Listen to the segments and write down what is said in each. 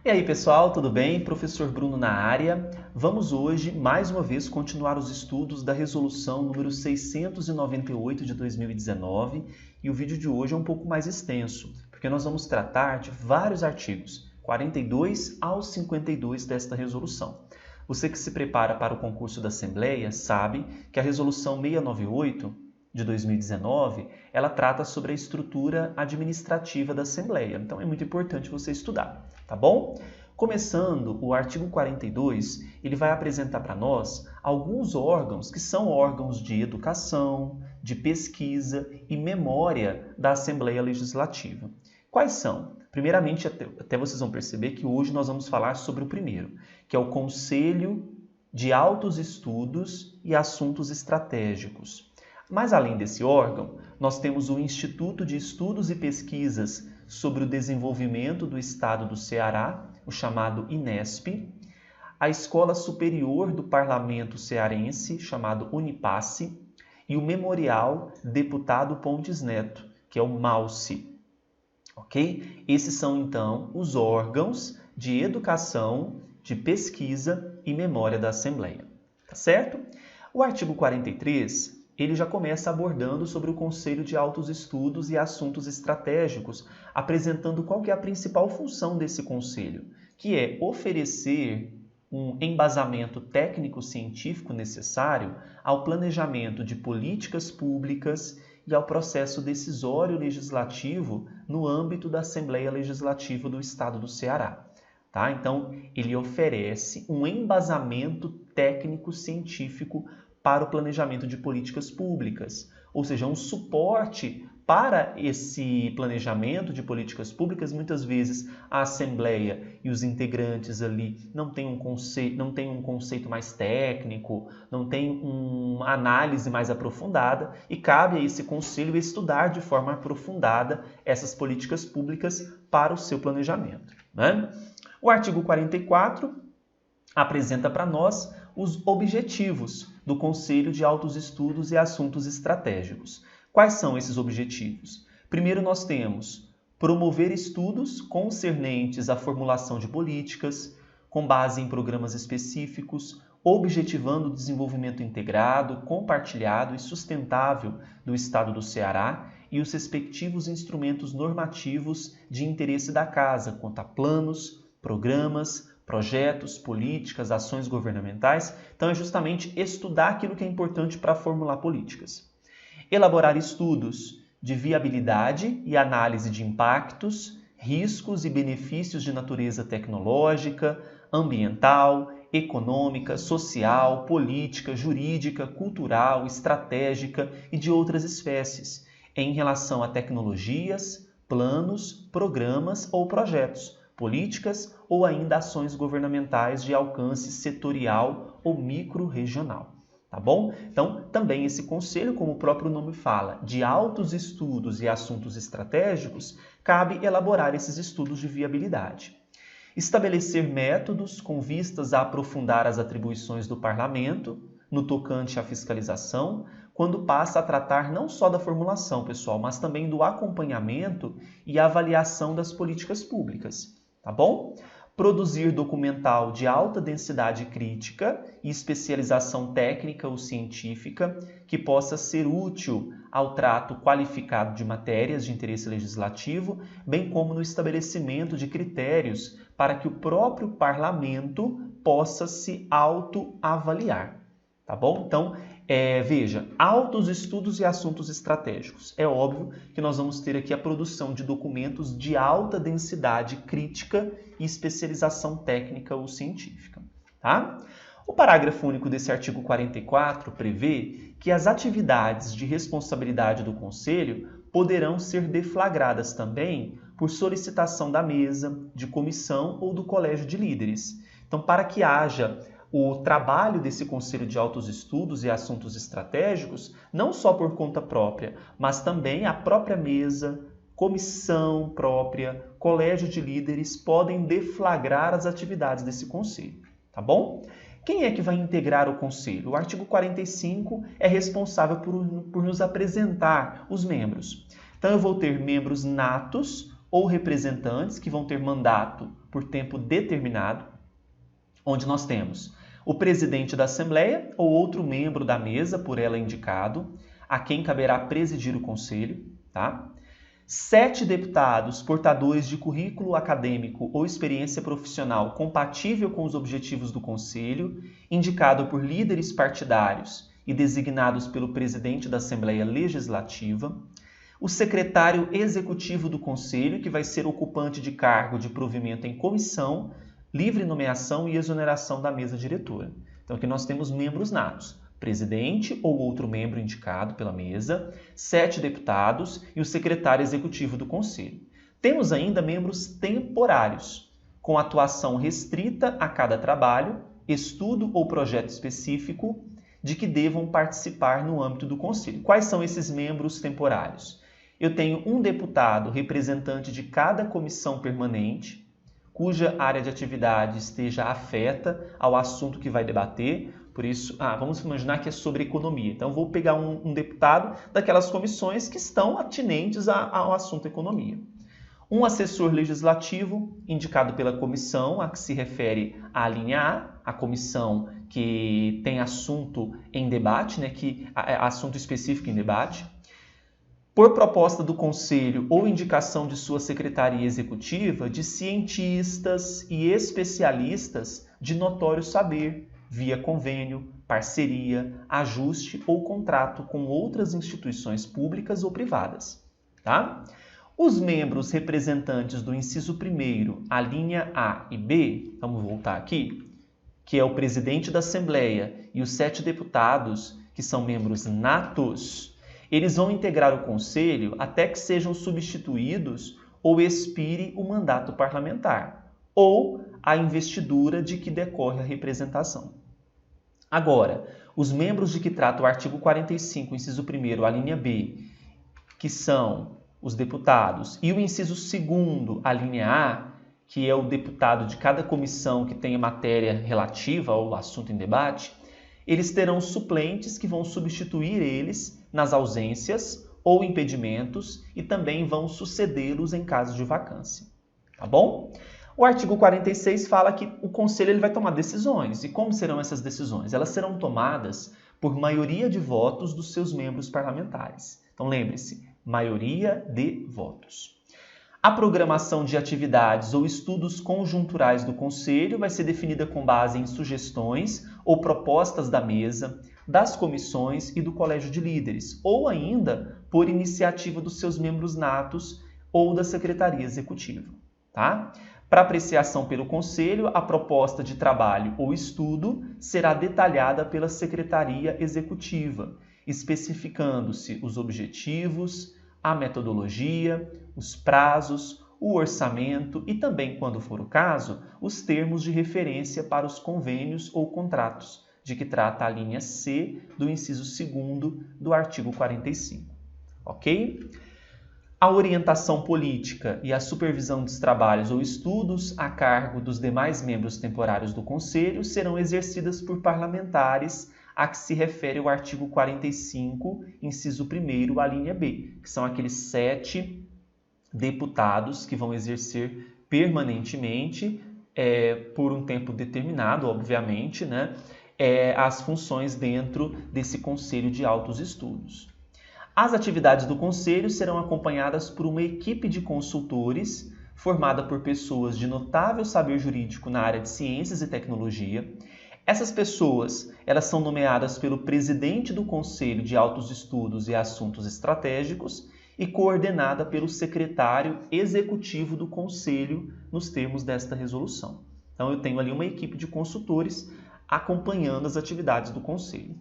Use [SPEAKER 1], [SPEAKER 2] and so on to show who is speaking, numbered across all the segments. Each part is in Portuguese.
[SPEAKER 1] E aí, pessoal, tudo bem? Professor Bruno na área. Vamos hoje, mais uma vez, continuar os estudos da resolução número 698 de 2019 e o vídeo de hoje é um pouco mais extenso, porque nós vamos tratar de vários artigos, 42 ao 52 desta resolução. Você que se prepara para o concurso da Assembleia sabe que a resolução 698 de 2019, ela trata sobre a estrutura administrativa da Assembleia. Então, é muito importante você estudar, tá bom? Começando, o artigo 42, ele vai apresentar para nós alguns órgãos que são órgãos de educação, de pesquisa e memória da Assembleia Legislativa. Quais são? Primeiramente, até vocês vão perceber que hoje nós vamos falar sobre o primeiro, que é o Conselho de Altos Estudos e Assuntos Estratégicos. Mas, além desse órgão, nós temos o Instituto de Estudos e Pesquisas sobre o Desenvolvimento do Estado do Ceará, o chamado INESP, a Escola Superior do Parlamento Cearense, chamado Unipace, e o Memorial Deputado Pontes Neto, que é o MAUCE. Ok? Esses são, então, os órgãos de educação, de pesquisa e memória da Assembleia. Tá certo? O artigo 43... ele já começa abordando sobre o Conselho de Altos Estudos e Assuntos Estratégicos, apresentando qual que é a principal função desse conselho, que é oferecer um embasamento técnico-científico necessário ao planejamento de políticas públicas e ao processo decisório legislativo no âmbito da Assembleia Legislativa do Estado do Ceará. Tá? Então, ele oferece um embasamento técnico-científico para o planejamento de políticas públicas, ou seja, um suporte para esse planejamento de políticas públicas. Muitas vezes a Assembleia e os integrantes ali não têm um conceito mais técnico, não tem uma análise mais aprofundada e cabe a esse conselho estudar de forma aprofundada essas políticas públicas para o seu planejamento, né? O artigo 44 apresenta para nós os objetivos do Conselho de Altos Estudos e Assuntos Estratégicos. Quais são esses objetivos? Primeiro, nós temos promover estudos concernentes à formulação de políticas, com base em programas específicos, objetivando o desenvolvimento integrado, compartilhado e sustentável do Estado do Ceará e os respectivos instrumentos normativos de interesse da Casa, quanto a planos, programas, projetos, políticas, ações governamentais. Então, é justamente estudar aquilo que é importante para formular políticas. Elaborar estudos de viabilidade e análise de impactos, riscos e benefícios de natureza tecnológica, ambiental, econômica, social, política, jurídica, cultural, estratégica e de outras espécies, em relação a tecnologias, planos, programas ou projetos, políticas ou ainda ações governamentais de alcance setorial ou micro-regional. Tá bom? Então, também esse conselho, como o próprio nome fala, de altos estudos e assuntos estratégicos, cabe elaborar esses estudos de viabilidade. Estabelecer métodos com vistas a aprofundar as atribuições do parlamento no tocante à fiscalização, quando passa a tratar não só da formulação, pessoal, mas também do acompanhamento e avaliação das políticas públicas. Tá bom? Produzir documental de alta densidade crítica e especialização técnica ou científica que possa ser útil ao trato qualificado de matérias de interesse legislativo, bem como no estabelecimento de critérios para que o próprio parlamento possa se autoavaliar. Tá bom? Então, veja, altos estudos e assuntos estratégicos. É óbvio que nós vamos ter aqui a produção de documentos de alta densidade crítica e especialização técnica ou científica. Tá? O parágrafo único desse artigo 44 prevê que as atividades de responsabilidade do Conselho poderão ser deflagradas também por solicitação da mesa, de comissão ou do colégio de líderes. Então, para que haja o trabalho desse Conselho de Altos Estudos e Assuntos Estratégicos, não só por conta própria, mas também a própria mesa, comissão própria, colégio de líderes podem deflagrar as atividades desse Conselho, tá bom? Quem é que vai integrar o Conselho? O artigo 45 é responsável por nos apresentar os membros. Então, eu vou ter membros natos ou representantes que vão ter mandato por tempo determinado, onde nós temos o presidente da Assembleia ou outro membro da mesa, por ela indicado, a quem caberá presidir o Conselho, tá? 7 deputados portadores de currículo acadêmico ou experiência profissional compatível com os objetivos do Conselho, indicado por líderes partidários e designados pelo presidente da Assembleia Legislativa. O secretário executivo do Conselho, que vai ser ocupante de cargo de provimento em comissão, livre nomeação e exoneração da mesa diretora. Então aqui nós temos membros natos. Presidente ou outro membro indicado pela mesa, 7 deputados e o secretário executivo do Conselho. Temos ainda membros temporários, com atuação restrita a cada trabalho, estudo ou projeto específico de que devam participar no âmbito do Conselho. Quais são esses membros temporários? Eu tenho um deputado representante de cada comissão permanente, cuja área de atividade esteja afeta ao assunto que vai debater. Por isso, vamos imaginar que é sobre economia. Então, vou pegar um deputado daquelas comissões que estão atinentes ao assunto economia. Um assessor legislativo, indicado pela comissão, a que se refere à linha A comissão que tem assunto em debate, né, assunto específico em debate. Por proposta do Conselho ou indicação de sua secretaria executiva, de cientistas e especialistas de notório saber, via convênio, parceria, ajuste ou contrato com outras instituições públicas ou privadas. Tá? Os membros representantes do inciso 1º, a linha A e B, vamos voltar aqui, que é o presidente da Assembleia e os 7 deputados, que são membros natos, eles vão integrar o Conselho até que sejam substituídos ou expire o mandato parlamentar, ou a investidura de que decorre a representação. Agora, os membros de que trata o artigo 45, inciso 1º, a linha B, que são os deputados, e o inciso 2º, a linha A, que é o deputado de cada comissão que tenha matéria relativa ao assunto em debate, eles terão suplentes que vão substituir eles nas ausências ou impedimentos e também vão sucedê-los em caso de vacância. Tá bom? O artigo 46 fala que o Conselho vai tomar decisões. E como serão essas decisões? Elas serão tomadas por maioria de votos dos seus membros parlamentares. Então lembre-se, maioria de votos. A programação de atividades ou estudos conjunturais do Conselho vai ser definida com base em sugestões ou propostas da mesa, das comissões e do Colégio de Líderes, ou ainda por iniciativa dos seus membros natos ou da Secretaria Executiva. Tá? Para apreciação pelo Conselho, a proposta de trabalho ou estudo será detalhada pela Secretaria Executiva, especificando-se os objetivos, a metodologia, os prazos, o orçamento e também, quando for o caso, os termos de referência para os convênios ou contratos, de que trata a linha C do inciso 2º do artigo 45. Ok? A orientação política e a supervisão dos trabalhos ou estudos a cargo dos demais membros temporários do Conselho serão exercidas por parlamentares a que se refere o artigo 45, inciso 1º, a linha B, que são aqueles 7 deputados que vão exercer permanentemente, por um tempo determinado, obviamente, né, as funções dentro desse Conselho de Altos Estudos. As atividades do Conselho serão acompanhadas por uma equipe de consultores formada por pessoas de notável saber jurídico na área de ciências e tecnologia. Essas pessoas, elas são nomeadas pelo presidente do Conselho de Altos Estudos e Assuntos Estratégicos e coordenada pelo secretário executivo do Conselho nos termos desta resolução. Então, eu tenho ali uma equipe de consultores acompanhando as atividades do Conselho.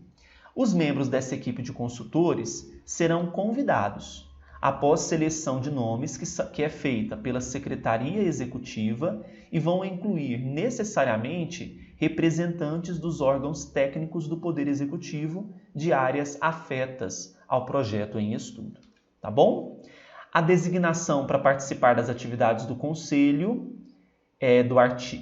[SPEAKER 1] Os membros dessa equipe de consultores serão convidados, após seleção de nomes que é feita pela Secretaria Executiva e vão incluir necessariamente representantes dos órgãos técnicos do Poder Executivo de áreas afetas ao projeto em estudo. Tá bom? A designação para participar das atividades do Conselho,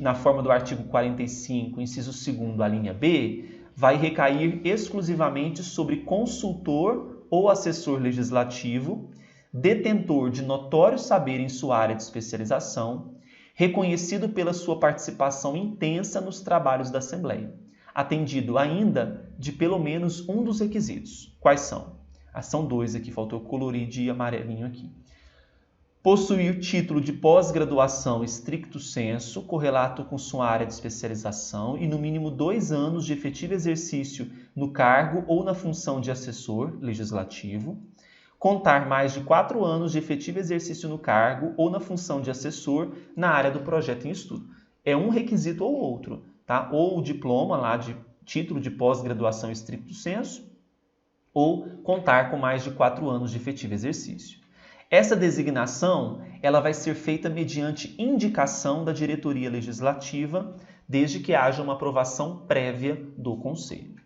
[SPEAKER 1] na forma do artigo 45, inciso 2º, a linha B, vai recair exclusivamente sobre consultor ou assessor legislativo, detentor de notório saber em sua área de especialização, reconhecido pela sua participação intensa nos trabalhos da Assembleia, atendido ainda de pelo menos um dos requisitos. Quais são? São dois aqui, faltou colorir de amarelinho aqui. Possuir título de pós-graduação stricto sensu, correlato com sua área de especialização e no mínimo 2 anos de efetivo exercício no cargo ou na função de assessor legislativo. Contar mais de 4 anos de efetivo exercício no cargo ou na função de assessor na área do projeto em estudo. É um requisito ou outro, tá? Ou o diploma lá de título de pós-graduação stricto sensu, ou contar com mais de 4 anos de efetivo exercício. Essa designação ela vai ser feita mediante indicação da diretoria legislativa, desde que haja uma aprovação prévia do Conselho.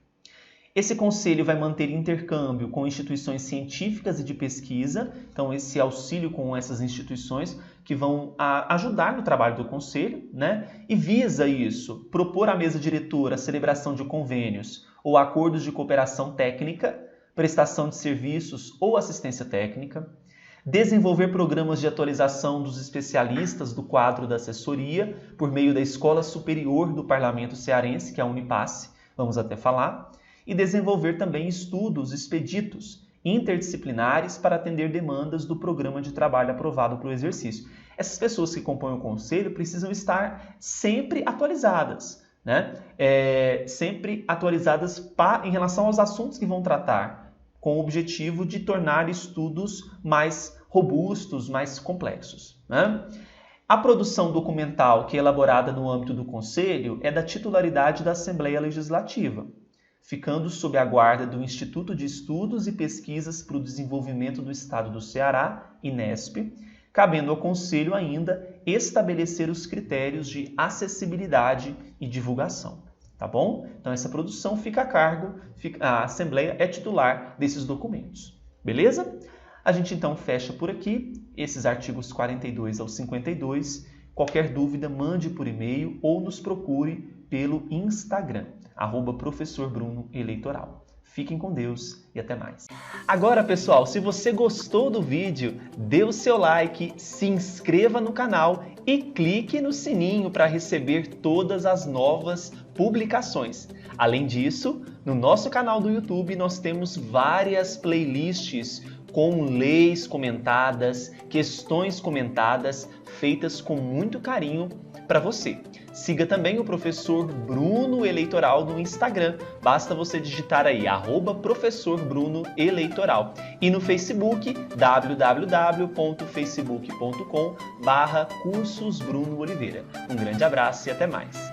[SPEAKER 1] Esse Conselho vai manter intercâmbio com instituições científicas e de pesquisa, então esse auxílio com essas instituições que vão ajudar no trabalho do Conselho, né? E visa isso, propor à mesa diretora a celebração de convênios ou acordos de cooperação técnica, prestação de serviços ou assistência técnica, desenvolver programas de atualização dos especialistas do quadro da assessoria por meio da Escola Superior do Parlamento Cearense, que é a Unipasse, vamos até falar, e desenvolver também estudos expeditos interdisciplinares para atender demandas do programa de trabalho aprovado para o exercício. Essas pessoas que compõem o Conselho precisam estar sempre atualizadas, né? Sempre atualizadas em relação aos assuntos que vão tratar, com o objetivo de tornar estudos mais robustos, mais complexos, né? A produção documental que é elaborada no âmbito do Conselho é da titularidade da Assembleia Legislativa, ficando sob a guarda do Instituto de Estudos e Pesquisas para o Desenvolvimento do Estado do Ceará, INESP, cabendo ao Conselho ainda estabelecer os critérios de acessibilidade e divulgação. Tá bom? Então essa produção fica a cargo, a Assembleia é titular desses documentos. Beleza? A gente então fecha por aqui esses artigos 42 ao 52. Qualquer dúvida, mande por e-mail ou nos procure pelo Instagram, @Professor Bruno Eleitoral. Fiquem com Deus e até mais. Agora, pessoal, se você gostou do vídeo, dê o seu like, se inscreva no canal e clique no sininho para receber todas as novas publicações. Além disso, no nosso canal do YouTube nós temos várias playlists com leis comentadas, questões comentadas, feitas com muito carinho para você. Siga também o Professor Bruno Eleitoral no Instagram. Basta você digitar aí @Professor Bruno Eleitoral. E no Facebook, www.facebook.com/Cursos Bruno Oliveira. Um grande abraço e até mais.